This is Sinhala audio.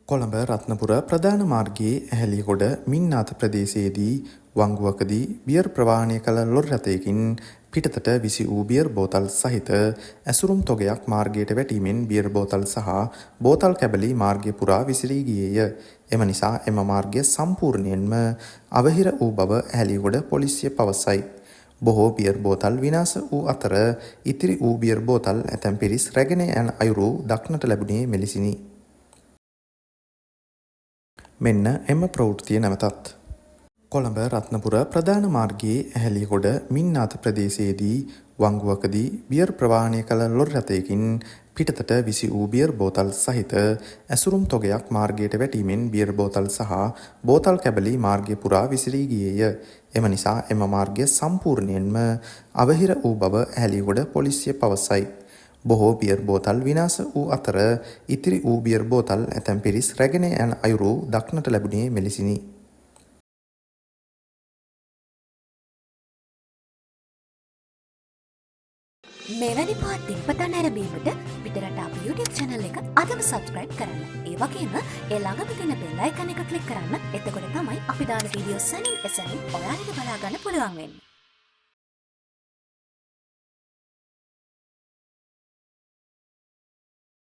කොළඹ රත්නපුර ප්‍රධාන මාර්ගයේ ඇහැලියගොඩ මින්නාත ප්‍රදේශයේදී වංගුවකදී බියර් ප්‍රවාහනය කළ ලොරි රථයකින් පිටතට විසි වූ බියර් බෝතල් සහිත ඇසුරුම් තොගයක් මාර්ගයට වැටීමෙන් බියර් බෝතල් සහ බෝතල් කැබලි මාර්ගය පුරා විසිරී ගියේය. එම නිසා එම මාර්ගය සම්පූර්ණයෙන්ම අවහිර වූ බව ඇහැලියගොඩ පොලිසිය පවසයි. බොහෝ බියර් බෝතල් විනාශ වූ අතර ඉතිරි වූ බියර් බෝතල් ඇතැම් පිරිස් රැගෙන යන අයුරු දක්නට ලැබුණේ මෙලෙසිනි. මෙන්න එම ප්‍රවෘත්තිය නැවතත්. කොළඹ රත්නපුර ප්‍රධාන මාර්ගයේ ඇහැලියගොඩ මින්නාත ප්‍රදේශයේදී වංගුවකදී බියර් ප්‍රවාහනය කළ ලොරි රථයකින් පිටතට විසි වූ බියර් බෝතල් සහිත ඇසුරුම් තොගයක් මාර්ගයට වැටීමෙන් බියර් බෝතල් සහ බෝතල් කැබලි මාර්ගය පුරා විසිරී ගියේය. එම නිසා එම මාර්ගය සම්පූර්ණයෙන්ම අවහිර වූ බව ඇහැලියගොඩ පොලිසිය පවසයි. බොහෝ බියර් බෝතල් විනාශ වූ අතර ඉතිරි වූ බියර් බෝතල් ඇතැම් පිරිස් රැගෙන යන අයුරු දක්නට ලැබුණේ මෙලෙසිනි. මෙවැනි පාත් දිනපතා නැරඹීමට පිටරට අපේ YouTube channel එක අදම subscribe කරන්න. ඒ වගේම ඒ ළඟම තියෙන bell icon එක click කරන්න. එතකොට තමයි අපි දාන වීඩියෝ සැනින් එසැනින් ඔයාලට බලා ගන්න පුළුවන් වෙන්නේ.